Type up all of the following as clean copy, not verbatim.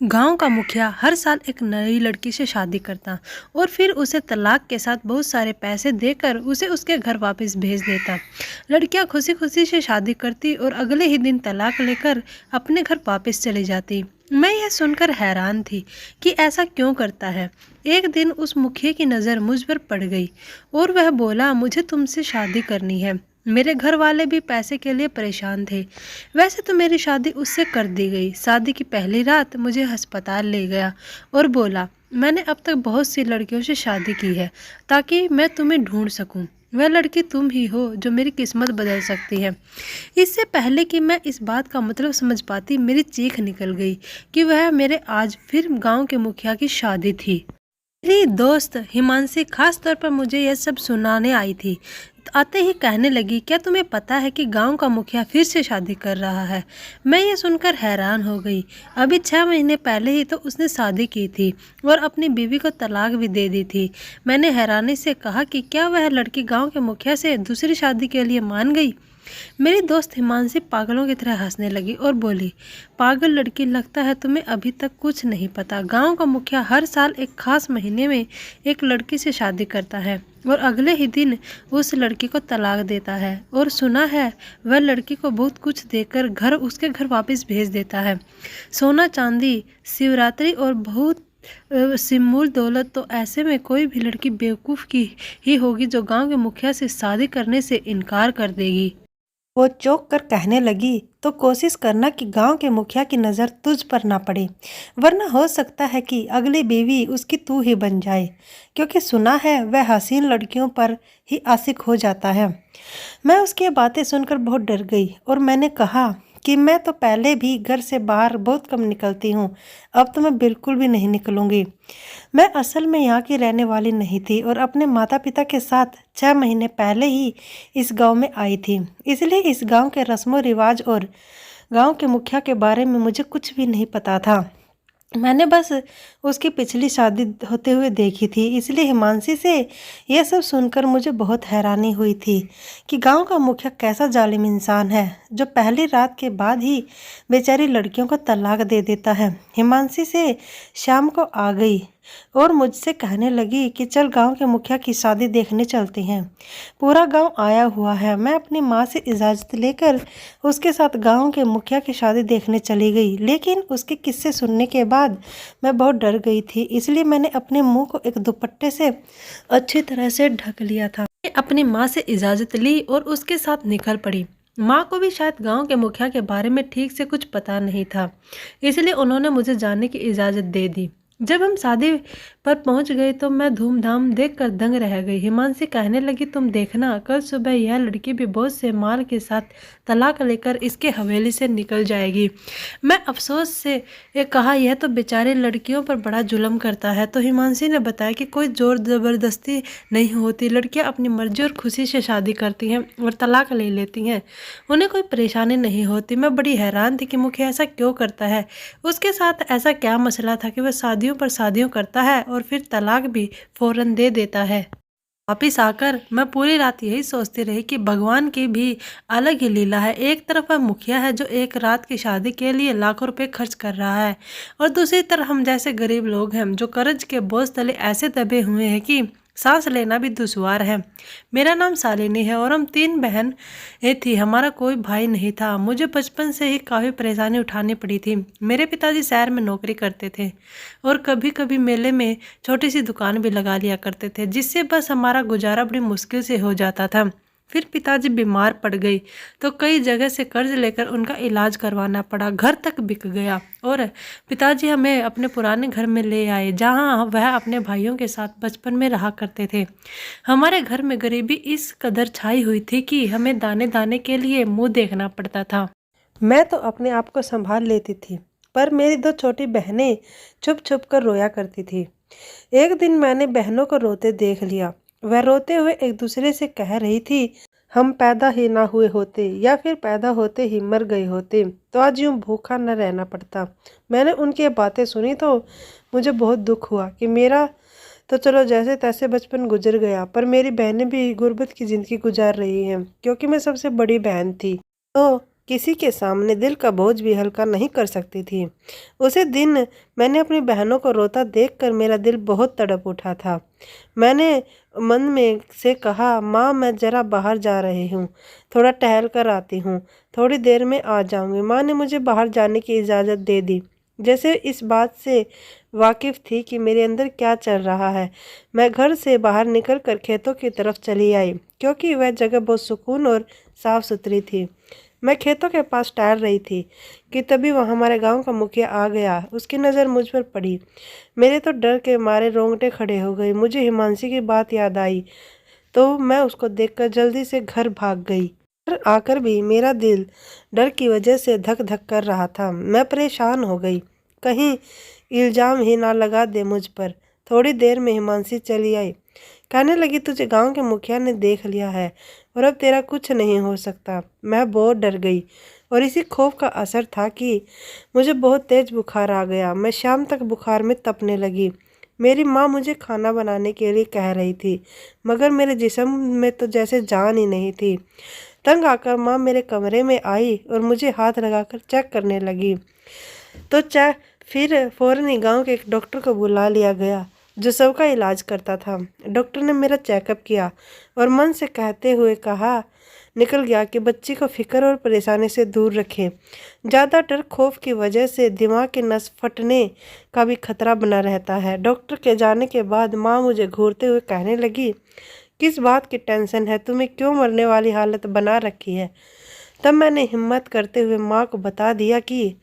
गांव का मुखिया हर साल एक नई लड़की से शादी करता और फिर उसे तलाक के साथ बहुत सारे पैसे देकर उसे उसके घर वापस भेज देता। लड़कियां खुशी खुशी से शादी करती और अगले ही दिन तलाक लेकर अपने घर वापस चली जाती। मैं यह सुनकर हैरान थी कि ऐसा क्यों करता है। एक दिन उस मुखिया की नज़र मुझ पर पड़ गई और वह बोला, मुझे तुमसे शादी करनी है। मेरे घर वाले भी पैसे के लिए परेशान थे। वैसे तो मेरी शादी उससे कर दी गई। शादी की पहली रात मुझे अस्पताल ले गया और बोला, मैंने अब तक बहुत सी लड़कियों से शादी की है ताकि मैं तुम्हें ढूंढ सकूं। वह लड़की तुम ही हो जो मेरी किस्मत बदल सकती है। इससे पहले कि मैं इस बात का मतलब समझ पाती, मेरी चीख निकल गई कि वह मेरे आज फिर गांव के मुखिया की शादी थी। मेरी दोस्त हिमांशी खास तौर पर मुझे यह सब सुनाने आई थी। आते ही कहने लगी, क्या तुम्हें पता है कि गांव का मुखिया फिर से शादी कर रहा है। मैं ये सुनकर हैरान हो गई। अभी 6 महीने पहले ही तो उसने शादी की थी और अपनी बीवी को तलाक भी दे दी थी। मैंने हैरानी से कहा कि क्या वह लड़की गांव के मुखिया से दूसरी शादी के लिए मान गई। मेरी दोस्त हिमांशी पागलों की तरह हंसने लगी और बोली, पागल लड़की, लगता है तुम्हें अभी तक कुछ नहीं पता। गांव का मुखिया हर साल एक खास महीने में एक लड़की से शादी करता है और अगले ही दिन उस लड़की को तलाक देता है। और सुना है वह लड़की को बहुत कुछ देकर उसके घर वापस भेज देता है। सोना चांदी, शिवरात्रि और बहुत सिमूल दौलत। तो ऐसे में कोई भी लड़की बेवकूफ़ की ही होगी जो गांव के मुखिया से शादी करने से इनकार कर देगी। वो चौंक कर कहने लगी, तो कोशिश करना कि गांव के मुखिया की नज़र तुझ पर ना पड़े, वरना हो सकता है कि अगली बीवी उसकी तू ही बन जाए, क्योंकि सुना है वह हसीन लड़कियों पर ही आशिक हो जाता है। मैं उसकी बातें सुनकर बहुत डर गई और मैंने कहा कि मैं तो पहले भी घर से बाहर बहुत कम निकलती हूँ, अब तो मैं बिल्कुल भी नहीं निकलूंगी। मैं असल में यहाँ की रहने वाली नहीं थी और अपने माता पिता के साथ 6 महीने पहले ही इस गांव में आई थी, इसलिए इस गांव के रस्मों रिवाज और गांव के मुखिया के बारे में मुझे कुछ भी नहीं पता था। मैंने बस उसकी पिछली शादी होते हुए देखी थी, इसलिए हिमांशी से यह सब सुनकर मुझे बहुत हैरानी हुई थी कि गांव का मुखिया कैसा जालिम इंसान है जो पहली रात के बाद ही बेचारी लड़कियों को तलाक दे देता है। हिमांशी से शाम को आ गई और मुझसे कहने लगी कि चल गांव के मुखिया की शादी देखने चलते हैं। पूरा गांव आया हुआ है। मैं अपनी माँ से इजाज़त लेकर उसके साथ गांव के मुखिया की शादी देखने चली गई, लेकिन उसके किस्से सुनने के बाद मैं बहुत डर गई थी, इसलिए मैंने अपने मुंह को एक दुपट्टे से अच्छी तरह से ढक लिया था। अपनी माँ से इजाज़त ली और उसके साथ निकल पड़ी। माँ को भी शायद गांव के मुखिया के बारे में ठीक से कुछ पता नहीं था, इसलिए उन्होंने मुझे जाने की इजाज़त दे दी। जब हम शादी पर पहुंच गए तो मैं धूमधाम देखकर दंग रह गई। हिमांशी कहने लगी, तुम देखना, कल सुबह यह लड़की भी बहुत से माल के साथ तलाक लेकर इसके हवेली से निकल जाएगी। मैं अफसोस से कहा, यह तो बेचारे लड़कियों पर बड़ा जुल्म करता है। तो हिमांशी ने बताया कि कोई जोर ज़बरदस्ती नहीं होती, लड़कियां अपनी मर्जी और खुशी से शादी करती हैं और तलाक ले लेती हैं, उन्हें कोई परेशानी नहीं होती। मैं बड़ी हैरान थी कि मुखिया ऐसा क्यों करता है। उसके साथ ऐसा क्या मसला था कि वह शादियों पर शादियों करता है और फिर तलाक भी फौरन दे देता है। वापिस आकर मैं पूरी रात यही सोचती रही कि भगवान की भी अलग ही लीला है। एक तरफ वह मुखिया है जो एक रात की शादी के लिए लाखों रुपए खर्च कर रहा है, और दूसरी तरफ हम जैसे गरीब लोग हैं जो कर्ज के बोझ तले ऐसे दबे हुए हैं कि सांस लेना भी दुश्वार है। मेरा नाम शालिनी है और हम 3 बहन थी। हमारा कोई भाई नहीं था। मुझे बचपन से ही काफ़ी परेशानी उठानी पड़ी थी। मेरे पिताजी शहर में नौकरी करते थे और कभी कभी मेले में छोटी सी दुकान भी लगा लिया करते थे, जिससे बस हमारा गुजारा बड़ी मुश्किल से हो जाता था। फिर पिताजी बीमार पड़ गई तो कई जगह से कर्ज लेकर उनका इलाज करवाना पड़ा। घर तक बिक गया और पिताजी हमें अपने पुराने घर में ले आए, जहां वह अपने भाइयों के साथ बचपन में रहा करते थे। हमारे घर में गरीबी इस कदर छाई हुई थी कि हमें दाने दाने के लिए मुंह देखना पड़ता था। मैं तो अपने आप को संभाल लेती थी, पर मेरी 2 छोटी बहनें छुप छुप कर रोया करती थी। एक दिन मैंने बहनों को रोते देख लिया। वह रोते हुए एक दूसरे से कह रही थी, हम पैदा ही ना हुए होते या फिर पैदा होते ही मर गए होते तो आज यूं भूखा न रहना पड़ता। मैंने उनकी बातें सुनी तो मुझे बहुत दुख हुआ कि मेरा तो चलो जैसे तैसे बचपन गुजर गया, पर मेरी बहनें भी गुर्बत की ज़िंदगी गुजार रही हैं, क्योंकि मैं सबसे बड़ी बहन थी। तो किसी के सामने दिल का बोझ भी हल्का नहीं कर सकती थी। उसी दिन मैंने अपनी बहनों को रोता देखकर मेरा दिल बहुत तड़प उठा था। मैंने मन में से कहा, माँ मैं ज़रा बाहर जा रही हूँ, थोड़ा टहल कर आती हूँ, थोड़ी देर में आ जाऊँगी। माँ ने मुझे बाहर जाने की इजाज़त दे दी, जैसे इस बात से वाकिफ़ थी कि मेरे अंदर क्या चल रहा है। मैं घर से बाहर निकलकर खेतों की तरफ चली आई, क्योंकि वह जगह बहुत सुकून और साफ़ सुथरी थी। मैं खेतों के पास टहल रही थी कि तभी वहाँ हमारे गांव का मुखिया आ गया। उसकी नज़र मुझ पर पड़ी। मेरे तो डर के मारे रोंगटे खड़े हो गए। मुझे हिमांशी की बात याद आई तो मैं उसको देखकर जल्दी से घर भाग गई। घर आकर भी मेरा दिल डर की वजह से धक धक कर रहा था। मैं परेशान हो गई, कहीं इल्ज़ाम ही ना लगा दे मुझ पर। थोड़ी देर में हिमांशी चली आई, कहने लगी, तुझे गांव के मुखिया ने देख लिया है और अब तेरा कुछ नहीं हो सकता। मैं बहुत डर गई और इसी खौफ का असर था कि मुझे बहुत तेज बुखार आ गया। मैं शाम तक बुखार में तपने लगी। मेरी माँ मुझे खाना बनाने के लिए कह रही थी, मगर मेरे जिस्म में तो जैसे जान ही नहीं थी। तंग आकर माँ मेरे कमरे में आई और मुझे हाथ लगाकर चेक करने लगी। तो फिर फ़ौरन ही गाँव के एक डॉक्टर को बुला लिया गया, जो सबका इलाज करता था। डॉक्टर ने मेरा चेकअप किया और मन से कहते हुए कहा निकल गया कि बच्ची को फिक्र और परेशानी से दूर रखें। ज़्यादा डर खौफ की वजह से दिमाग की नस फटने का भी खतरा बना रहता है। डॉक्टर के जाने के बाद माँ मुझे घूरते हुए कहने लगी, किस बात की टेंशन है, तुम्हें क्यों मरने वाली हालत बना रखी है। तब मैंने हिम्मत करते हुए माँ को बता दिया कि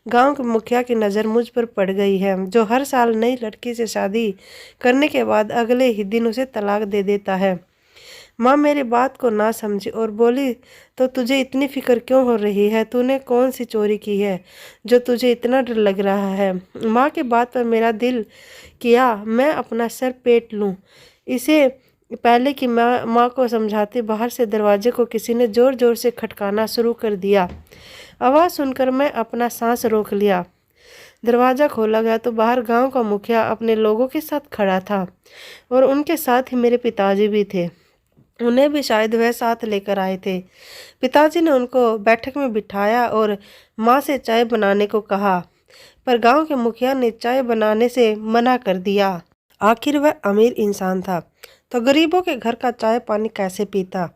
गांव के मुखिया की नज़र मुझ पर पड़ गई है, जो हर साल नई लड़की से शादी करने के बाद अगले ही दिन उसे तलाक दे देता है। माँ मेरी बात को ना समझी और बोली, तो तुझे इतनी फिक्र क्यों हो रही है, तूने कौन सी चोरी की है जो तुझे इतना डर लग रहा है। माँ की बात पर मेरा दिल किया मैं अपना सर पेट लूँ। इसे पहले कि माँ को समझाती, बाहर से दरवाजे को किसी ने ज़ोर ज़ोर से खटकाना शुरू कर दिया। आवाज़ सुनकर मैं अपना सांस रोक लिया। दरवाज़ा खोला गया तो बाहर गांव का मुखिया अपने लोगों के साथ खड़ा था और उनके साथ ही मेरे पिताजी भी थे। उन्हें भी शायद वह साथ लेकर आए थे। पिताजी ने उनको बैठक में बिठाया और माँ से चाय बनाने को कहा, पर गांव के मुखिया ने चाय बनाने से मना कर दिया। आखिर वह अमीर इंसान था तो गरीबों के घर का चाय पानी कैसे पीता।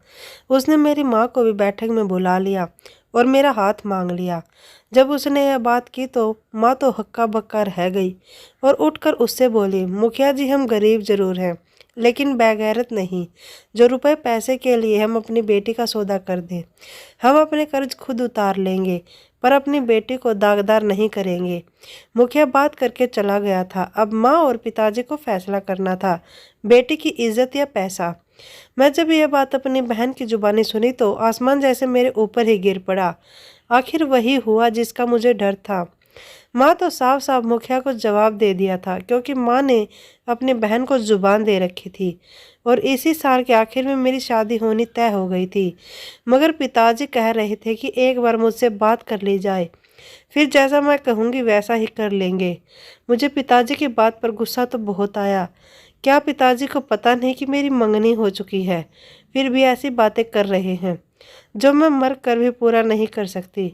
उसने मेरी माँ को भी बैठक में बुला लिया और मेरा हाथ मांग लिया। जब उसने यह बात की तो माँ तो हक्का बक्का रह गई और उठकर उससे बोली, मुखिया जी हम गरीब जरूर हैं, लेकिन बेगैरत नहीं, जो रुपए पैसे के लिए हम अपनी बेटी का सौदा कर दें। हम अपने कर्ज खुद उतार लेंगे, पर अपनी बेटी को दागदार नहीं करेंगे। मुखिया बात करके चला गया था। अब माँ और पिताजी को फैसला करना था, बेटी की इज्जत या पैसा। मैं जब यह बात अपनी बहन की जुबानी सुनी तो आसमान जैसे मेरे ऊपर ही गिर पड़ा। आखिर वही हुआ जिसका मुझे डर था। माँ तो साफ साफ मुखिया को जवाब दे दिया था, क्योंकि माँ ने अपनी बहन को जुबान दे रखी थी और इसी साल के आखिर में मेरी शादी होनी तय हो गई थी। मगर पिताजी कह रहे थे कि एक बार मुझसे बात कर ली जाए, फिर जैसा मैं कहूँगी वैसा ही कर लेंगे। मुझे पिताजी की बात पर गुस्सा तो बहुत आया। क्या पिताजी को पता नहीं कि मेरी मंगनी हो चुकी है, फिर भी ऐसी बातें कर रहे हैं जो मैं मर कर भी पूरा नहीं कर सकती।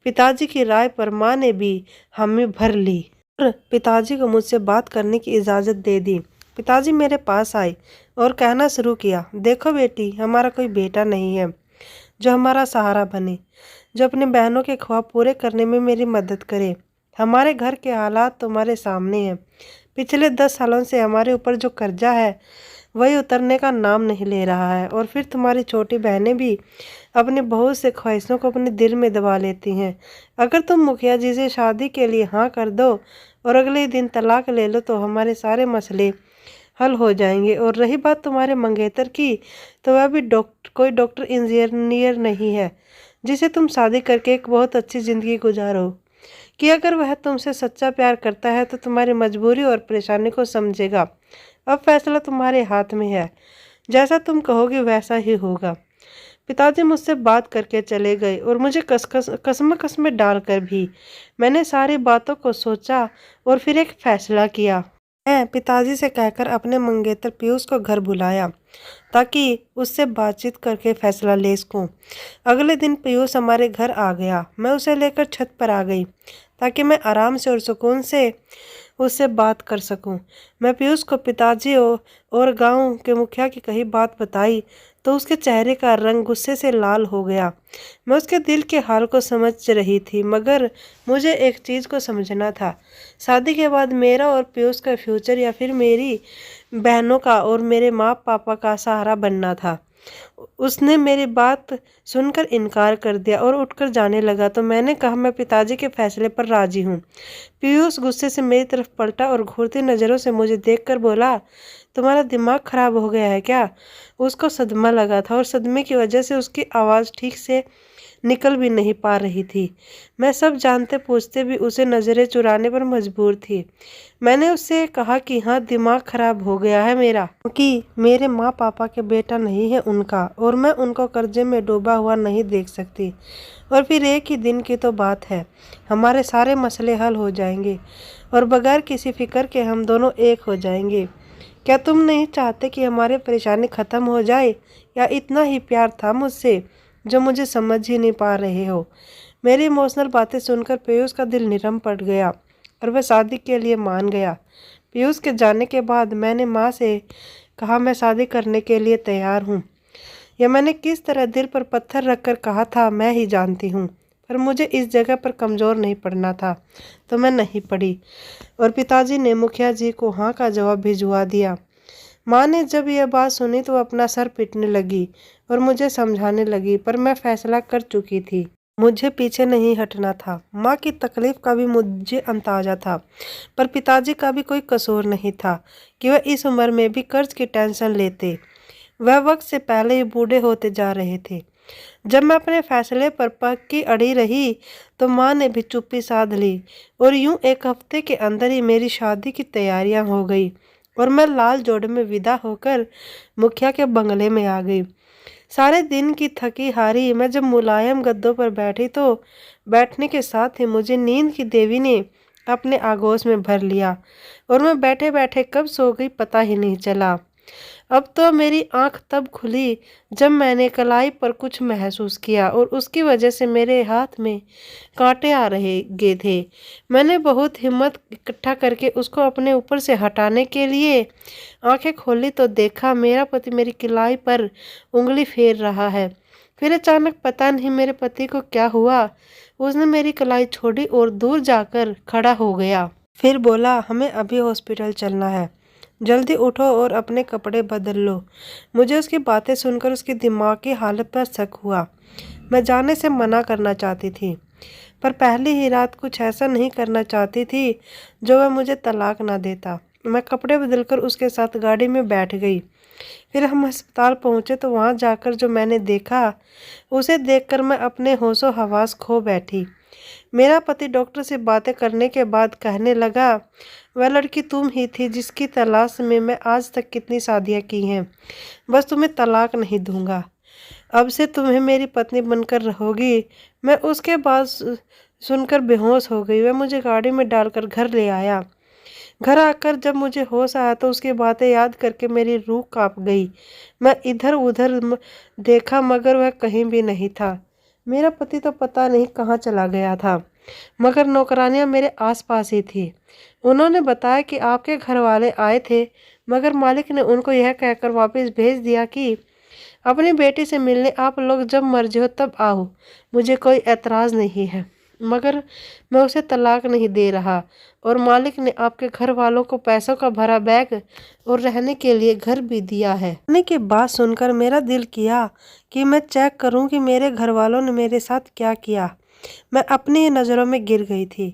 पिताजी की राय पर माँ ने भी हामी भर ली और पिताजी को मुझसे बात करने की इजाज़त दे दी। पिताजी मेरे पास आए और कहना शुरू किया, देखो बेटी, हमारा कोई बेटा नहीं है जो हमारा सहारा बने, जो अपनी बहनों के ख्वाब पूरे करने में मेरी मदद करे। हमारे घर के हालात तुम्हारे सामने हैं। पिछले 10 सालों से हमारे ऊपर जो कर्जा है वही उतरने का नाम नहीं ले रहा है, और फिर तुम्हारी छोटी बहनें भी अपनी बहुत से ख्वाहिशों को अपने दिल में दबा लेती हैं। अगर तुम मुखिया जी से शादी के लिए हाँ कर दो और अगले दिन तलाक ले लो तो हमारे सारे मसले हल हो जाएंगे। और रही बात तुम्हारे मंगेतर की, तो वह भी कोई डॉक्टर इंजीनियर नहीं है जिसे तुम शादी करके एक बहुत अच्छी ज़िंदगी गुजारो। कि अगर वह तुमसे सच्चा प्यार करता है तो तुम्हारी मजबूरी और परेशानी को समझेगा। अब फैसला तुम्हारे हाथ में है, जैसा तुम कहोगे वैसा ही होगा। पिताजी मुझसे बात करके चले गए और मुझे कसमें डालकर भी मैंने सारी बातों को सोचा और फिर एक फैसला किया। मैं पिताजी से कहकर अपने मंगेतर पीयूष को घर बुलाया ताकि उससे बातचीत करके फैसला ले सकूं। अगले दिन पीयूष हमारे घर आ गया। मैं उसे लेकर छत पर आ गई ताकि मैं आराम से और सुकून से उससे बात कर सकूं। मैं पीयूष को पिताजी और गांव के मुखिया की कही बात बताई तो उसके चेहरे का रंग गुस्से से लाल हो गया। मैं उसके दिल के हाल को समझ रही थी, मगर मुझे एक चीज़ को समझना था। शादी के बाद मेरा और पीयूष का फ्यूचर या फिर मेरी बहनों का और मेरे माँ पापा का सहारा बनना था। उसने मेरी बात सुनकर इनकार कर दिया और उठकर जाने लगा तो मैंने कहा, मैं पिताजी के फैसले पर राजी हूँ। पीयूष गुस्से से मेरी तरफ पलटा और घूरती नज़रों से मुझे देखकर बोला, तुम्हारा दिमाग खराब हो गया है क्या? उसको सदमा लगा था और सदमे की वजह से उसकी आवाज़ ठीक से निकल भी नहीं पा रही थी। मैं सब जानते पूछते भी उसे नज़रें चुराने पर मजबूर थी। मैंने उससे कहा कि हाँ, दिमाग खराब हो गया है मेरा, क्योंकि मेरे माँ पापा के बेटा नहीं है उनका और मैं उनको कर्जे में डूबा हुआ नहीं देख सकती। और फिर एक ही दिन की तो बात है, हमारे सारे मसले हल हो जाएंगे और बगैर किसी फिक्र के हम दोनों एक हो जाएंगे। क्या तुम नहीं चाहते कि हमारी परेशानी ख़त्म हो जाए, या इतना ही प्यार था मुझसे जो मुझे समझ ही नहीं पा रहे हो? मेरी इमोशनल बातें सुनकर पीयूष का दिल निरम पड़ गया और वह शादी के लिए मान गया। पीयूष के जाने के बाद मैंने माँ से कहा, मैं शादी करने के लिए तैयार हूँ। यह मैंने किस तरह दिल पर पत्थर रखकर कहा था मैं ही जानती हूँ, पर मुझे इस जगह पर कमज़ोर नहीं पड़ना था तो मैं नहीं पड़ी। और पिताजी ने मुखिया जी को हाँ का जवाब भिजवा दिया। माँ ने जब यह बात सुनी तो अपना सर पीटने लगी और मुझे समझाने लगी, पर मैं फैसला कर चुकी थी, मुझे पीछे नहीं हटना था। माँ की तकलीफ का भी मुझे अंदाजा था, पर पिताजी का भी कोई कसूर नहीं था कि वह इस उम्र में भी कर्ज की टेंशन लेते। वह वक्त से पहले ही बूढ़े होते जा रहे थे। जब मैं अपने फैसले पर पक्की अड़ी रही तो माँ ने भी चुप्पी साध ली और यूं एक हफ्ते के अंदर ही मेरी शादी की तैयारियां हो गई और मैं लाल जोड़े में विदा होकर मुखिया के बंगले में आ गई। सारे दिन की थकी हारी मैं जब मुलायम गद्दों पर बैठी तो बैठने के साथ ही मुझे नींद की देवी ने अपने आगोश में भर लिया और मैं बैठे बैठे कब सो गई पता ही नहीं चला। अब तो मेरी आंख तब खुली जब मैंने कलाई पर कुछ महसूस किया और उसकी वजह से मेरे हाथ में कांटे आ रहे गए थे। मैंने बहुत हिम्मत इकट्ठा करके उसको अपने ऊपर से हटाने के लिए आंखें खोली तो देखा मेरा पति मेरी कलाई पर उंगली फेर रहा है। फिर अचानक पता नहीं मेरे पति को क्या हुआ, उसने मेरी कलाई छोड़ी और दूर जाकर खड़ा हो गया। फिर बोला, हमें अभी हॉस्पिटल चलना है, जल्दी उठो और अपने कपड़े बदल लो। मुझे उसकी बातें सुनकर उसकी दिमाग की हालत पर शक हुआ। मैं जाने से मना करना चाहती थी, पर पहली ही रात कुछ ऐसा नहीं करना चाहती थी जो वह मुझे तलाक ना देता। मैं कपड़े बदलकर उसके साथ गाड़ी में बैठ गई। फिर हम अस्पताल पहुँचे तो वहाँ जाकर जो मैंने देखा उसे देखकर मैं अपने होशो हवास खो बैठी। मेरा पति डॉक्टर से बातें करने के बाद कहने लगा, वह लड़की तुम ही थी जिसकी तलाश में मैं आज तक कितनी शादियां की हैं। बस तुम्हें तलाक नहीं दूंगा, अब से तुम्हें मेरी पत्नी बनकर रहोगी। मैं उसके बाद सुनकर बेहोश हो गई। वह मुझे गाड़ी में डालकर घर ले आया। घर आकर जब मुझे होश आया तो उसकी बातें याद करके मेरी रूह कांप गई। मैं इधर उधर देखा मगर वह कहीं भी नहीं था। मेरा पति तो पता नहीं कहाँ चला गया था, मगर नौकरानियां मेरे आसपास ही थी। उन्होंने बताया कि आपके घर वाले आए थे, मगर मालिक ने उनको यह कहकर वापस भेज दिया कि अपनी बेटी से मिलने आप लोग जब मर्जी हो तब आओ, मुझे कोई एतराज़ नहीं है, मगर मैं उसे तलाक नहीं दे रहा और मालिक ने आपके घर वालों को पैसों का भरा बैग और रहने के लिए घर भी दिया है। कहने की बात सुनकर मेरा दिल किया कि मैं चेक करूं कि मेरे घर वालों ने मेरे साथ क्या किया। मैं अपनी ही नज़रों में गिर गई थी।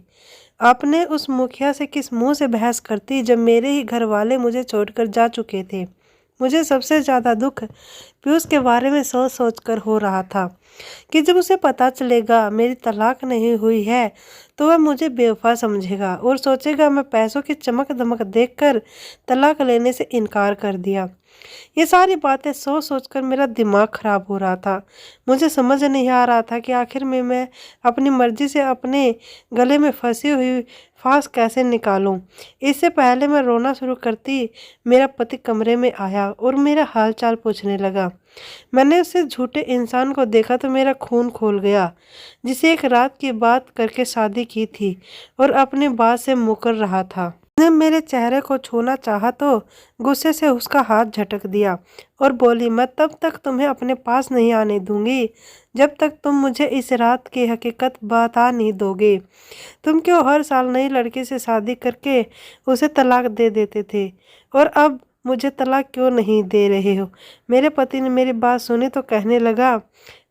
आपने उस मुखिया से किस मुंह से बहस करती जब मेरे ही घर वाले मुझे छोड़कर जा चुके थे। मुझे सबसे ज़्यादा दुख पीयूष के बारे में सोच सोच कर हो रहा था कि जब उसे पता चलेगा मेरी तलाक नहीं हुई है तो वह मुझे बेवफा समझेगा और सोचेगा मैं पैसों की चमक दमक देखकर तलाक लेने से इनकार कर दिया। ये सारी बातें सोच सोचकर मेरा दिमाग खराब हो रहा था। मुझे समझ नहीं आ रहा था कि आखिर में मैं अपनी मर्जी से अपने गले में फंसी हुई फांस कैसे निकालूं। इससे पहले मैं रोना शुरू करती, मेरा पति कमरे में आया और मेरा हालचाल पूछने लगा। मैंने उसे झूठे इंसान को देखा तो मेरा खून खोल गया, जिसे एक रात की बात करके शादी की थी और अपनी बात से मुकर रहा था। उसने मेरे चेहरे को छूना चाहा तो गुस्से से उसका हाथ झटक दिया और बोली, मैं तब तक तुम्हें अपने पास नहीं आने दूंगी जब तक तुम मुझे इस रात की हकीकत बता नहीं दोगे। तुम क्यों हर साल नई लड़की से शादी करके उसे तलाक दे देते थे और अब मुझे तलाक क्यों नहीं दे रहे हो। मेरे पति ने मेरी बात सुनी तो कहने लगा,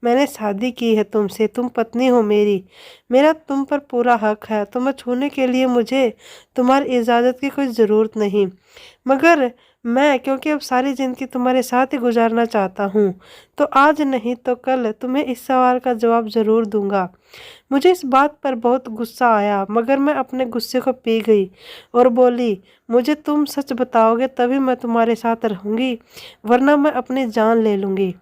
मैंने शादी की है तुमसे, तुम पत्नी हो मेरी, मेरा तुम पर पूरा हक है, तुम्हें छूने के लिए मुझे तुम्हारी इजाज़त की कोई ज़रूरत नहीं, मगर मैं क्योंकि अब सारी ज़िंदगी तुम्हारे साथ ही गुजारना चाहता हूँ तो आज नहीं तो कल तुम्हें इस सवाल का जवाब ज़रूर दूंगा। मुझे इस बात पर बहुत गुस्सा आया मगर मैं अपने गुस्से को पी गई और बोली, मुझे तुम सच बताओगे तभी मैं तुम्हारे साथ रहूँगी, वरना मैं अपनी जान ले लूँगी।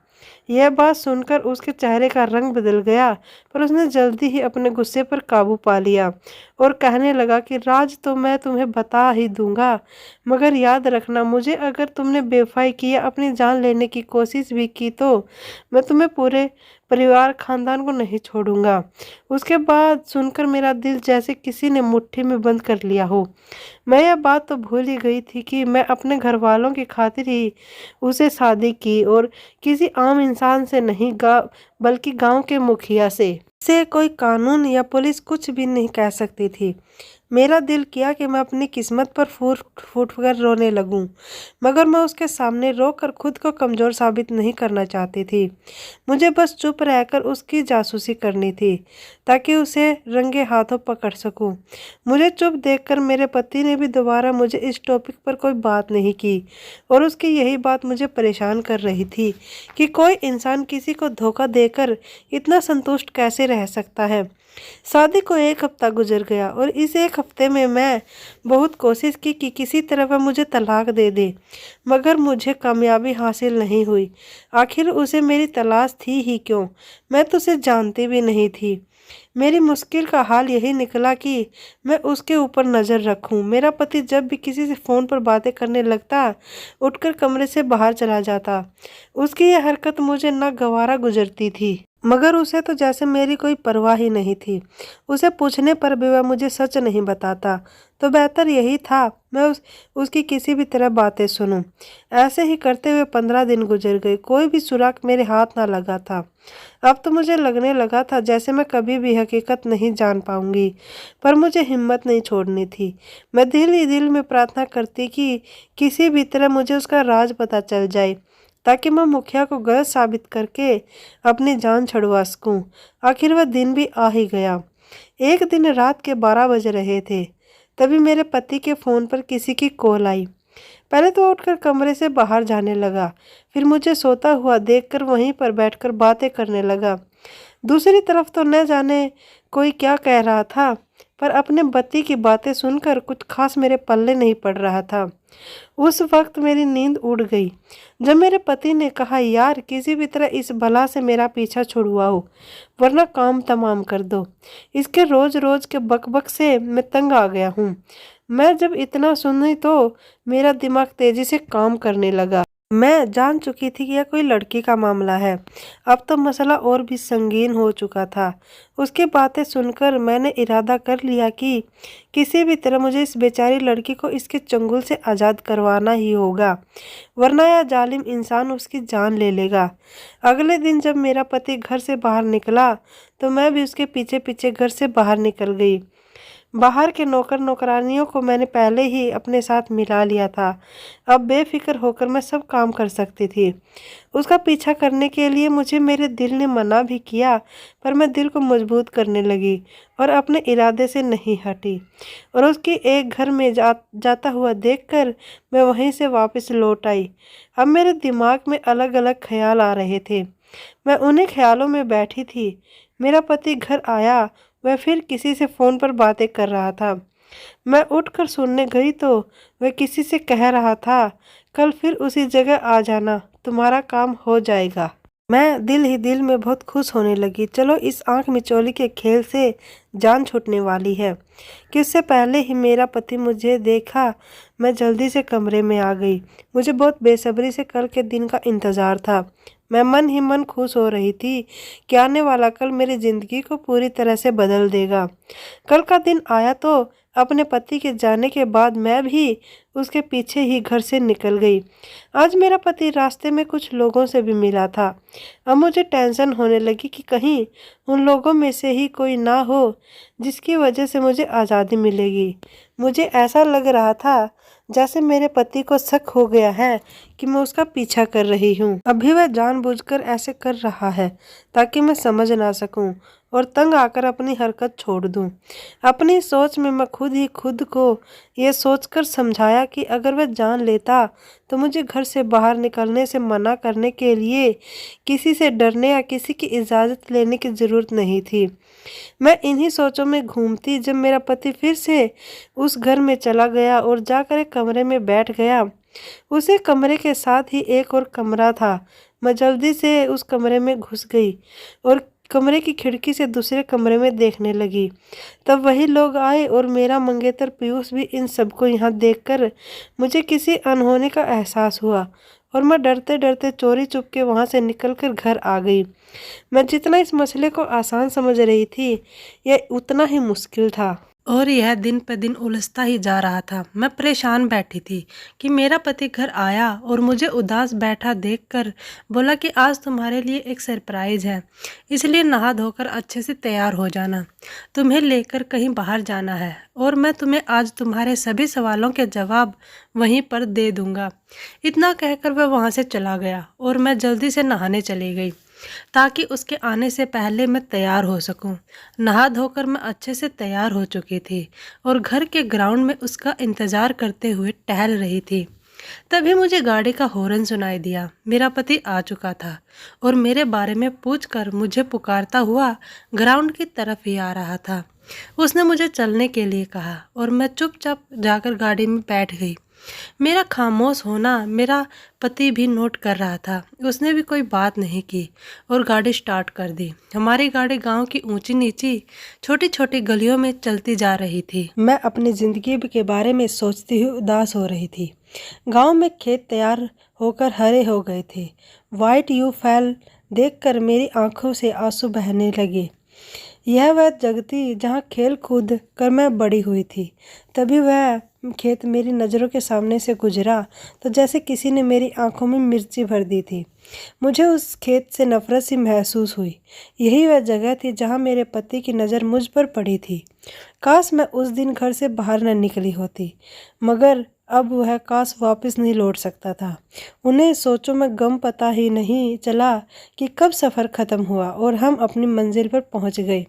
यह बात सुनकर उसके चेहरे का रंग बदल गया, पर उसने जल्दी ही अपने गुस्से पर काबू पा लिया और कहने लगा कि राज तो मैं तुम्हें बता ही दूंगा, मगर याद रखना मुझे अगर तुमने बेवफाई की या अपनी जान लेने की कोशिश भी की तो मैं तुम्हें पूरे परिवार खानदान को नहीं छोड़ूंगा। उसके बाद सुनकर मेरा दिल जैसे किसी ने मुट्ठी में बंद कर लिया हो। मैं यह बात तो भूल ही गई थी कि मैं अपने घर वालों की खातिर ही उसे शादी की और किसी आम इंसान से नहीं बल्कि गांव के मुखिया से कोई कानून या पुलिस कुछ भी नहीं कह सकती थी। मेरा दिल किया कि मैं अपनी किस्मत पर फूट फूट कर रोने लगूं, मगर मैं उसके सामने रोकर खुद को कमज़ोर साबित नहीं करना चाहती थी। मुझे बस चुप रहकर उसकी जासूसी करनी थी ताकि उसे रंगे हाथों पकड़ सकूं। मुझे चुप देखकर मेरे पति ने भी दोबारा मुझे इस टॉपिक पर कोई बात नहीं की और उसकी यही बात मुझे परेशान कर रही थी कि कोई इंसान किसी को धोखा देकर इतना संतुष्ट कैसे रह सकता है। शादी को 1 हफ्ता गुजर गया और इस 1 हफ्ते में मैं बहुत कोशिश की कि किसी तरह वह मुझे तलाक दे दे, मगर मुझे कामयाबी हासिल नहीं हुई। आखिर उसे मेरी तलाश थी ही क्यों, मैं तो उसे जानती भी नहीं थी। मेरी मुश्किल का हाल यही निकला कि मैं उसके ऊपर नज़र रखूं। मेरा पति जब भी किसी से फ़ोन पर बातें करने लगता, उठकर कमरे से बाहर चला जाता। उसकी यह हरकत मुझे नागवारा गुजरती थी, मगर उसे तो जैसे मेरी कोई परवाह ही नहीं थी। उसे पूछने पर भी वह मुझे सच नहीं बताता, तो बेहतर यही था मैं उसकी किसी भी तरह बातें सुनूं। ऐसे ही करते हुए 15 दिन गुजर गए, कोई भी सुराग मेरे हाथ ना लगा था। अब तो मुझे लगने लगा था जैसे मैं कभी भी हकीकत नहीं जान पाऊंगी, पर मुझे हिम्मत नहीं छोड़नी थी। मैं दिल ही दिल में प्रार्थना करती कि किसी भी तरह मुझे उसका राज पता चल जाए ताकि मैं मुखिया को गलत साबित करके अपनी जान छुड़वा सकूं। आखिर वह दिन भी आ ही गया। एक दिन रात के 12 बज रहे थे, तभी मेरे पति के फ़ोन पर किसी की कॉल आई। पहले तो उठकर कमरे से बाहर जाने लगा, फिर मुझे सोता हुआ देखकर वहीं पर बैठकर बातें करने लगा। दूसरी तरफ तो न जाने कोई क्या कह रहा था, पर अपने पति की बातें सुनकर कुछ खास मेरे पल्ले नहीं पड़ रहा था। उस वक्त मेरी नींद उड़ गई जब मेरे पति ने कहा, यार किसी भी तरह इस बला से मेरा पीछा छुड़वाओ, वरना काम तमाम कर दो। इसके रोज रोज के बकबक से मैं तंग आ गया हूँ। मैं जब इतना सुनी तो मेरा दिमाग तेजी से काम करने लगा। मैं जान चुकी थी कि यह कोई लड़की का मामला है। अब तो मसला और भी संगीन हो चुका था। उसकी बातें सुनकर मैंने इरादा कर लिया कि किसी भी तरह मुझे इस बेचारी लड़की को इसके चंगुल से आज़ाद करवाना ही होगा, वरना यह जालिम इंसान उसकी जान ले लेगा। अगले दिन जब मेरा पति घर से बाहर निकला तो मैं भी उसके पीछे पीछे घर से बाहर निकल गई। बाहर के नौकर नौकरानियों को मैंने पहले ही अपने साथ मिला लिया था। अब बेफिक्र होकर मैं सब काम कर सकती थी। उसका पीछा करने के लिए मुझे मेरे दिल ने मना भी किया, पर मैं दिल को मजबूत करने लगी और अपने इरादे से नहीं हटी और उसकी एक घर में जाता हुआ देखकर मैं वहीं से वापस लौट आई। अब मेरे दिमाग में अलग अलग ख्याल आ रहे थे। मैं उन्हीं ख्यालों में बैठी थी। मेरा पति घर आया। वह फिर किसी से फ़ोन पर बातें कर रहा था। मैं उठकर सुनने गई तो वह किसी से कह रहा था, कल फिर उसी जगह आ जाना, तुम्हारा काम हो जाएगा। मैं दिल ही दिल में बहुत खुश होने लगी। चलो इस आंख मिचौली के खेल से जान छूटने वाली है कि उससे पहले ही मेरा पति मुझे देखा। मैं जल्दी से कमरे में आ गई। मुझे बहुत बेसब्री से कल के दिन का इंतज़ार था। मैं मन ही मन खुश हो रही थी कि आने वाला कल मेरी ज़िंदगी को पूरी तरह से बदल देगा। कल का दिन आया तो अपने पति के जाने के बाद मैं भी उसके पीछे ही घर से निकल गई। आज मेरा पति रास्ते में कुछ लोगों से भी मिला था। अब मुझे टेंशन होने लगी कि कहीं उन लोगों में से ही कोई ना हो जिसकी वजह से मुझे आज़ादी मिलेगी। मुझे ऐसा लग रहा था जैसे मेरे पति को शक हो गया है कि मैं उसका पीछा कर रही हूँ। अभी वह जानबूझकर ऐसे कर रहा है ताकि मैं समझ ना सकूं और तंग आकर अपनी हरकत छोड़ दूं। अपनी सोच में मैं खुद ही खुद को ये सोचकर समझाया कि अगर वह जान लेता तो मुझे घर से बाहर निकलने से मना करने के लिए किसी से डरने या किसी की इजाज़त लेने की ज़रूरत नहीं थी। मैं इन्हीं सोचों में घूमती जब मेरा पति फिर से उस घर में चला गया और जाकर एक कमरे में बैठ गया। उसी कमरे के साथ ही एक और कमरा था। मैं जल्दी से उस कमरे में घुस गई और कमरे की खिड़की से दूसरे कमरे में देखने लगी। तब वही लोग आए और मेरा मंगेतर पीयूष भी। इन सबको यहाँ देखकर मुझे किसी अनहोनी का एहसास हुआ और मैं डरते डरते चोरी चुपके वहाँ से निकलकर घर आ गई। मैं जितना इस मसले को आसान समझ रही थी, यह उतना ही मुश्किल था। और यह दिन पे दिन उलझता ही जा रहा था। मैं परेशान बैठी थी कि मेरा पति घर आया और मुझे उदास बैठा देखकर बोला कि आज तुम्हारे लिए एक सरप्राइज़ है, इसलिए नहा धोकर अच्छे से तैयार हो जाना, तुम्हें लेकर कहीं बाहर जाना है और मैं तुम्हें आज तुम्हारे सभी सवालों के जवाब वहीं पर दे दूंगा। इतना कहकर वह वहाँ से चला गया और मैं जल्दी से नहाने चली गई ताकि उसके आने से पहले मैं तैयार हो सकूं। नहा धोकर मैं अच्छे से तैयार हो चुकी थी और घर के ग्राउंड में उसका इंतज़ार करते हुए टहल रही थी। तभी मुझे गाड़ी का हॉर्न सुनाई दिया। मेरा पति आ चुका था और मेरे बारे में पूछकर मुझे पुकारता हुआ ग्राउंड की तरफ ही आ रहा था। उसने मुझे चलने के लिए कहा और मैं चुपचाप जाकर गाड़ी में बैठ गई। मेरा खामोश होना मेरा पति भी नोट कर रहा था। उसने भी कोई बात नहीं की और गाड़ी स्टार्ट कर दी। हमारी गाड़ी गांव की ऊंची नीची छोटी छोटी गलियों में चलती जा रही थी। मैं अपनी ज़िंदगी के बारे में सोचती हुई उदास हो रही थी। गांव में खेत तैयार होकर हरे हो गए थे। वाइट यू फैल देखकर मेरी आंखों से आंसू बहने लगे। यह वह जगह थी जहाँ खेल कूद कर मैं बड़ी हुई थी। तभी वह खेत मेरी नज़रों के सामने से गुजरा तो जैसे किसी ने मेरी आंखों में मिर्ची भर दी थी। मुझे उस खेत से नफरत सी महसूस हुई। यही वह जगह थी जहाँ मेरे पति की नज़र मुझ पर पड़ी थी। काश मैं उस दिन घर से बाहर न निकली होती, मगर अब वह काश वापस नहीं लौट सकता था। उन्हें सोचों में गम पता ही नहीं चला कि कब सफ़र ख़त्म हुआ और हम अपनी मंजिल पर पहुंच गए।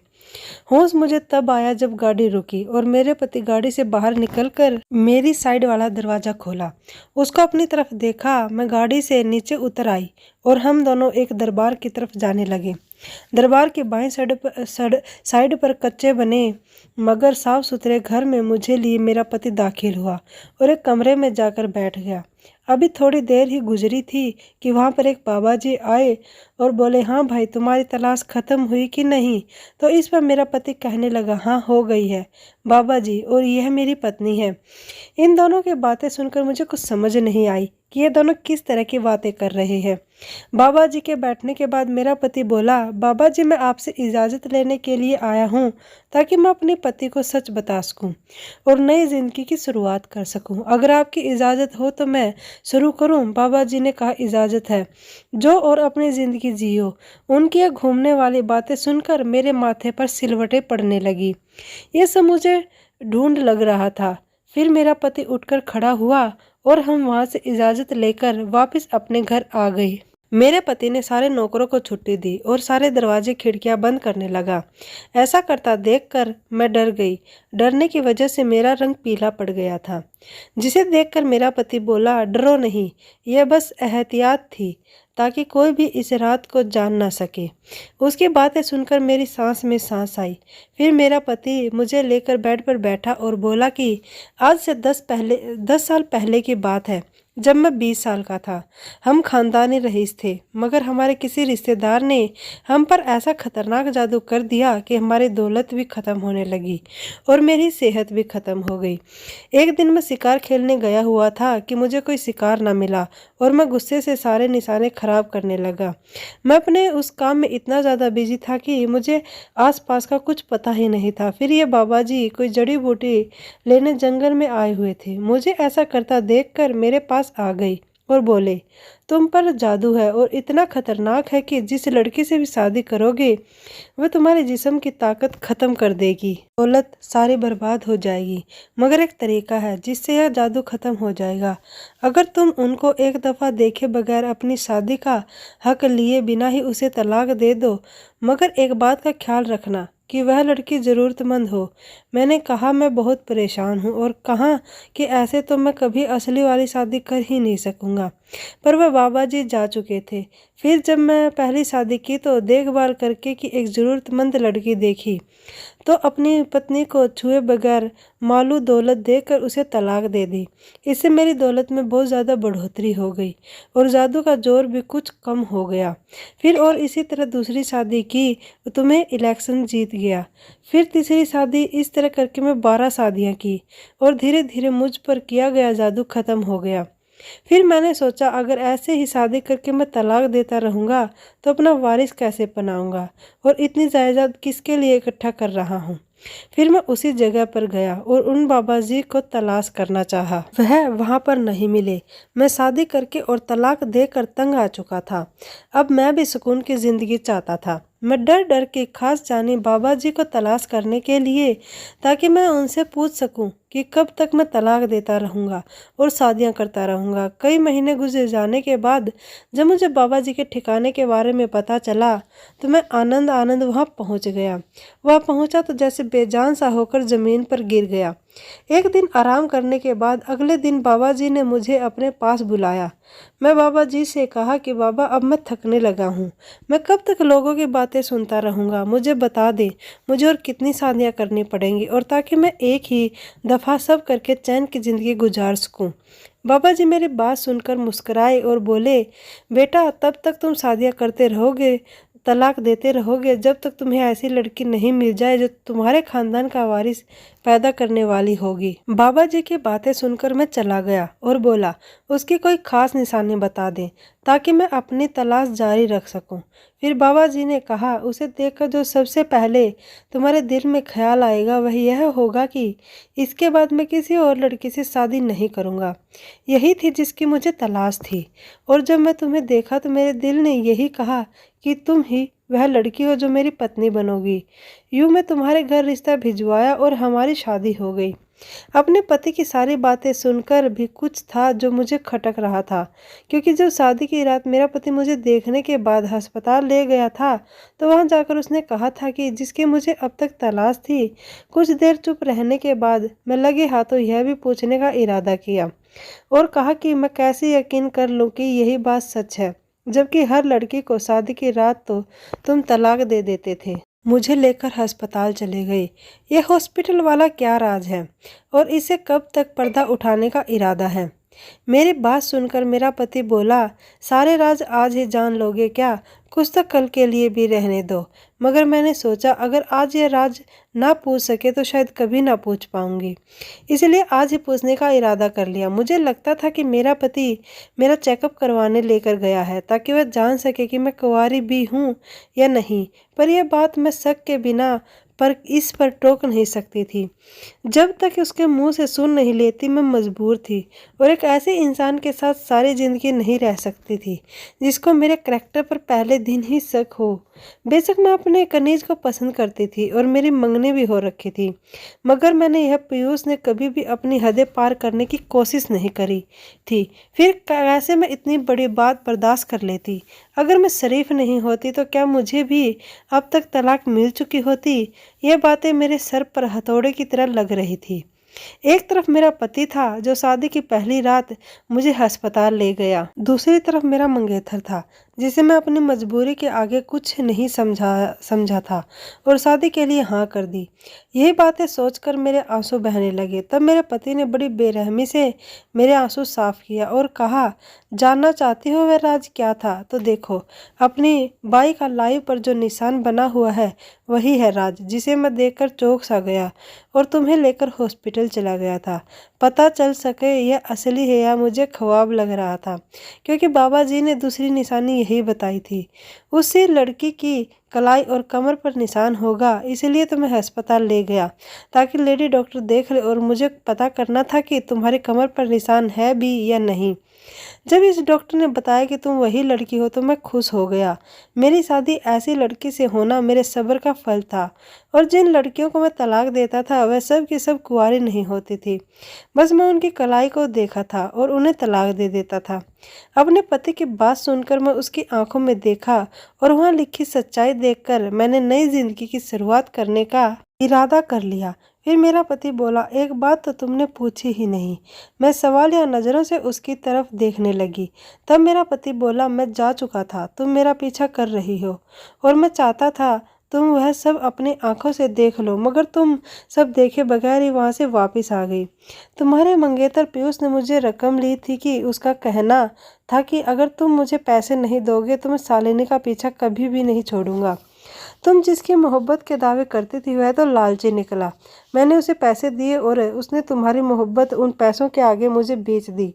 होश मुझे तब आया जब गाड़ी रुकी और मेरे पति गाड़ी से बाहर निकलकर मेरी साइड वाला दरवाज़ा खोला। उसको अपनी तरफ देखा। मैं गाड़ी से नीचे उतर आई और हम दोनों एक दरबार की तरफ जाने लगे। दरबार की बाईं साइड पर कच्चे बने मगर साफ सुथरे घर में मुझे लिए मेरा पति दाखिल हुआ और एक कमरे में जाकर बैठ गया। अभी थोड़ी देर ही गुजरी थी कि वहाँ पर एक बाबा जी आए और बोले, हाँ भाई, तुम्हारी तलाश खत्म हुई कि नहीं? तो इस पर मेरा पति कहने लगा, हाँ हो गई है बाबा जी, और यह मेरी पत्नी है। इन दोनों की बातें सुनकर मुझे कुछ समझ नहीं आई कि ये दोनों किस तरह की बातें कर रहे हैं। बाबा जी के बैठने के बाद मेरा पति बोला, बाबा जी, मैं आपसे इजाज़त लेने के लिए आया हूँ ताकि मैं अपने पति को सच बता सकूँ और नई ज़िंदगी की शुरुआत कर सकूँ। अगर आपकी इजाज़त हो तो मैं शुरू करूँ? बाबा जी ने कहा, इजाज़त है, जो और अपनी ज़िंदगी जियो। उनकी यह घूमने वाली बातें सुनकर मेरे माथे पर सिलवटें पड़ने लगी। ये सब मुझे ढूंढ लग रहा था। फिर मेरा पति उठकर खड़ा हुआ और हम वहां से इजाज़त लेकर वापस अपने घर आ गए। मेरे पति ने सारे नौकरों को छुट्टी दी और सारे दरवाजे खिड़कियां बंद करने लगा। ऐसा करता देखकर मैं डर गई। डरने की वजह से मेरा रंग पीला पड़ गया था, जिसे देखकर मेरा पति बोला, डरो नहीं, यह बस एहतियात थी ताकि कोई भी इस रात को जान ना सके। उसकी बातें सुनकर मेरी सांस में सांस आई। फिर मेरा पति मुझे लेकर बेड पर बैठा और बोला कि आज से 10 साल पहले की बात है, जब मैं 20 साल का था। हम खानदानी रईस थे, मगर हमारे किसी रिश्तेदार ने हम पर ऐसा खतरनाक जादू कर दिया कि हमारी दौलत भी खत्म होने लगी और मेरी सेहत भी खत्म हो गई। एक दिन मैं शिकार खेलने गया हुआ था कि मुझे कोई शिकार ना मिला और मैं गुस्से से सारे निशाने खराब करने लगा। मैं अपने उस काम में इतना ज़्यादा बिजी था कि मुझे आसपास का कुछ पता ही नहीं था। फिर ये बाबा जी कोई जड़ी बूटी लेने जंगल में आए हुए थे। मुझे ऐसा करता देखकर मेरे पास आ गई और बोले, तुम पर जादू है और इतना खतरनाक है कि जिस लड़की से भी शादी करोगे वह तुम्हारे जिस्म की ताकत खत्म कर देगी, दौलत सारी बर्बाद हो जाएगी। मगर एक तरीका है जिससे यह जादू खत्म हो जाएगा। अगर तुम उनको एक दफ़ा देखे बगैर अपनी शादी का हक लिए बिना ही उसे तलाक दे दो, मगर एक बात का ख्याल रखना कि वह लड़की ज़रूरतमंद हो। मैंने कहा मैं बहुत परेशान हूँ और कहा कि ऐसे तो मैं कभी असली वाली शादी कर ही नहीं सकूँगा। पर वह बाबा जी जा चुके थे। फिर जब मैं पहली शादी की तो देखभाल करके कि एक ज़रूरतमंद लड़की देखी तो अपनी पत्नी को छुए बगैर मालू दौलत देकर उसे तलाक दे दी। इससे मेरी दौलत में बहुत ज़्यादा बढ़ोतरी हो गई और जादू का जोर भी कुछ कम हो गया। फिर और इसी तरह दूसरी शादी की तो मैं इलेक्शन जीत गया। फिर तीसरी शादी, इस तरह करके मैं 12 शादियाँ की और धीरे धीरे मुझ पर किया गया जादू खत्म हो गया। फिर मैंने सोचा अगर ऐसे ही शादी करके मैं तलाक देता रहूँगा तो अपना वारिस कैसे बनाऊँगा और इतनी जायदाद किसके लिए इकट्ठा कर रहा हूँ। फिर मैं उसी जगह पर गया और उन बाबा जी को तलाश करना चाहा। वह वहाँ पर नहीं मिले। मैं शादी करके और तलाक देकर तंग आ चुका था। अब मैं भी सुकून की ज़िंदगी चाहता था। मैं डर डर के खास जानी बाबा जी को तलाश करने के लिए, ताकि मैं उनसे पूछ सकूं कि कब तक मैं तलाक देता रहूंगा और शादियां करता रहूंगा। कई महीने गुजर जाने के बाद जब मुझे बाबा जी के ठिकाने के बारे में पता चला तो मैं आनंद आनंद वहां पहुंच गया। वहां पहुंचा तो जैसे बेजान सा होकर ज़मीन पर गिर गया। एक दिन आराम करने के बाद अगले दिन बाबा जी ने मुझे अपने पास बुलाया। मैं बाबा जी से कहा कि बाबा अब मैं थकने लगा हूँ। मैं कब तक लोगों की बातें सुनता रहूँगा। मुझे बता दे मुझे और कितनी शादियाँ करनी पड़ेंगी और ताकि मैं एक ही दफ़ा सब करके चैन की ज़िंदगी गुजार सकूँ। बाबा जी मेरी बात सुनकर मुस्कुराए और बोले, बेटा तब तक तुम शादियाँ करते रहोगे, तलाक देते रहोगे जब तक तुम्हें ऐसी लड़की नहीं मिल जाए जो तुम्हारे खानदान का वारिस पैदा करने वाली होगी। बाबा जी की बातें सुनकर मैं चला गया और बोला, उसकी कोई खास निशानी बता दें ताकि मैं अपनी तलाश जारी रख सकूं। फिर बाबा जी ने कहा, उसे देखकर जो सबसे पहले तुम्हारे दिल में ख्याल आएगा वह यह होगा कि इसके बाद मैं किसी और लड़की से शादी नहीं करूँगा। यही थी जिसकी मुझे तलाश थी और जब मैं तुम्हें देखा तो मेरे दिल ने यही कहा कि तुम ही वह लड़की हो जो मेरी पत्नी बनोगी। यूँ मैं तुम्हारे घर रिश्ता भिजवाया और हमारी शादी हो गई। अपने पति की सारी बातें सुनकर भी कुछ था जो मुझे खटक रहा था, क्योंकि जब शादी की रात मेरा पति मुझे देखने के बाद अस्पताल ले गया था तो वहां जाकर उसने कहा था कि जिसकी मुझे अब तक तलाश थी। कुछ देर चुप रहने के बाद मैं लगे हाथों यह भी पूछने का इरादा किया और कहा कि मैं कैसे यकीन कर लूँ कि यही बात सच है, जबकि हर लड़की को शादी की रात तो तुम तलाक दे देते थे। मुझे लेकर अस्पताल चले गए। ये हॉस्पिटल वाला क्या राज है और इसे कब तक पर्दा उठाने का इरादा है। मेरी बात सुनकर मेरा पति बोला, सारे राज आज ही जान लोगे क्या? कुछ तो कल के लिए भी रहने दो। मगर मैंने सोचा अगर आज ये राज ना पूछ सके तो शायद कभी ना पूछ पाऊंगी, इसलिए आज ही पूछने का इरादा कर लिया। मुझे लगता था कि मेरा पति मेरा चेकअप करवाने लेकर गया है ताकि वह जान सके कि मैं कुंवारी भी हूँ या नहीं, पर यह बात मैं शक के बिना पर इस पर टोक नहीं सकती थी। जब तक उसके मुंह से सुन नहीं लेती मैं मजबूर थी और एक ऐसे इंसान के साथ सारी जिंदगी नहीं रह सकती थी जिसको मेरे करैक्टर पर पहले दिन ही शक हो। बेशक मैं अपने कनीज को पसंद करती थी और मेरी मंगनी भी हो रखी थी, मगर मैंने यह पीयूष ने कभी भी अपनी हदें पार करने की कोशिश नहीं करी थी। फिर कैसे मैं इतनी बड़ी बात बर्दाश्त कर लेती? अगर मैं शरीफ नहीं होती तो क्या मुझे भी अब तक तलाक मिल चुकी होती? ये बातें मेरे सर पर हथौड़े की तरह लग रही थी। एक तरफ मेरा पति था जो शादी की पहली रात मुझे अस्पताल ले गया, दूसरी तरफ मेरा मंगेतर था जिसे मैं अपनी मजबूरी के आगे कुछ नहीं समझा था और शादी के लिए हाँ कर दी। यही बातें सोचकर मेरे आंसू बहने लगे। तब मेरे पति ने बड़ी बेरहमी से मेरे आंसू साफ किया और कहा, जानना चाहती हो वह राज क्या था? तो देखो, अपनी बाई का लाइव पर जो निशान बना हुआ है वही है राज, जिसे मैं देखकर चौंक सा गया और तुम्हें लेकर हॉस्पिटल चला गया था। पता चल सके यह असली है या मुझे ख्वाब लग रहा था, क्योंकि बाबा जी ने दूसरी निशानी यही बताई थी। उसी लड़की की कलाई और कमर पर निशान होगा, इसलिए तो मैं अस्पताल ले गया ताकि लेडी डॉक्टर देख ले और मुझे पता करना था कि तुम्हारी कमर पर निशान है भी या नहीं। जब इस डॉक्टर ने बताया कि तुम वही लड़की हो तो मैं खुश हो गया। मेरी शादी ऐसी लड़की से होना मेरे सब्र का फल था और जिन लड़कियों को मैं तलाक देता था वह सब की सब कुंवारी नहीं होती थी। बस मैं उनकी कलाई को देखा था और उन्हें तलाक दे देता था। अपने पति की बात सुनकर मैं उसकी आंखों में देखा और वहाँ लिखी सच्चाई देखकर मैंने नई जिंदगी की शुरुआत करने का इरादा कर लिया। फिर मेरा पति बोला, एक बात तो तुमने पूछी ही नहीं। मैं सवाल या नज़रों से उसकी तरफ देखने लगी। तब मेरा पति बोला, मैं जा चुका था, तुम मेरा पीछा कर रही हो और मैं चाहता था तुम वह सब अपनी आंखों से देख लो, मगर तुम सब देखे बगैर ही वहाँ से वापस आ गई। तुम्हारे मंगेतर पीयूष ने मुझे रकम ली थी कि उसका कहना था कि अगर तुम मुझे पैसे नहीं दोगे तो मैं शालिनी का पीछा कभी भी नहीं छोड़ूंगा। तुम जिसकी मोहब्बत के दावे करती थी वह तो लालची निकला। मैंने उसे पैसे दिए और उसने तुम्हारी मोहब्बत उन पैसों के आगे मुझे बेच दी।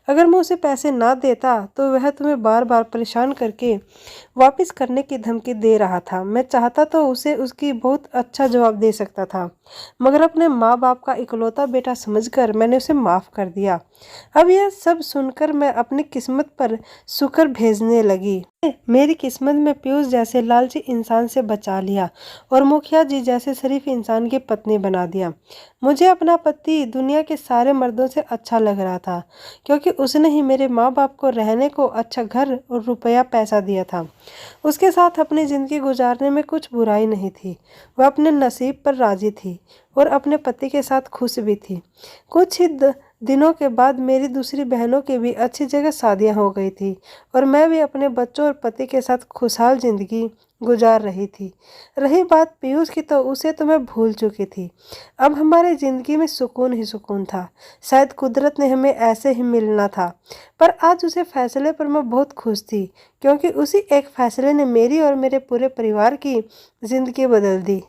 अगर मैं उसे पैसे ना देता तो वह तुम्हें बार बार परेशान करके वापस करने की धमकी दे रहा था। मैं चाहता तो उसे उसकी बहुत अच्छा जवाब दे सकता था, मगर अपने माँ बाप का इकलौता बेटा समझकर मैंने उसे माफ़ कर दिया। अब यह सब सुनकर मैं अपनी किस्मत पर शुक्र भेजने लगी। मेरी किस्मत में पीयूष जैसे लालची इंसान से बचा लिया और मुखिया जी जैसे शरीफ इंसान की पत्नी बना दिया। मुझे अपना पति दुनिया के सारे मर्दों से अच्छा लग रहा था, क्योंकि उसने ही मेरे माँ बाप को रहने को अच्छा घर और रुपया पैसा दिया था। उसके साथ अपनी ज़िंदगी गुजारने में कुछ बुराई नहीं थी। वह अपने नसीब पर राजी थी और अपने पति के साथ खुश भी थी। कुछ ही दिनों के बाद मेरी दूसरी बहनों की भी अच्छी जगह शादियां हो गई थी और मैं भी अपने बच्चों और पति के साथ खुशहाल जिंदगी गुजार रही थी। रही बात पीयूष की, तो उसे तो मैं भूल चुकी थी। अब हमारी जिंदगी में सुकून ही सुकून था। शायद कुदरत ने हमें ऐसे ही मिलना था। पर आज उसे फैसले पर मैं बहुत खुश थी, क्योंकि उसी एक फैसले ने मेरी और मेरे पूरे परिवार की जिंदगी बदल दी।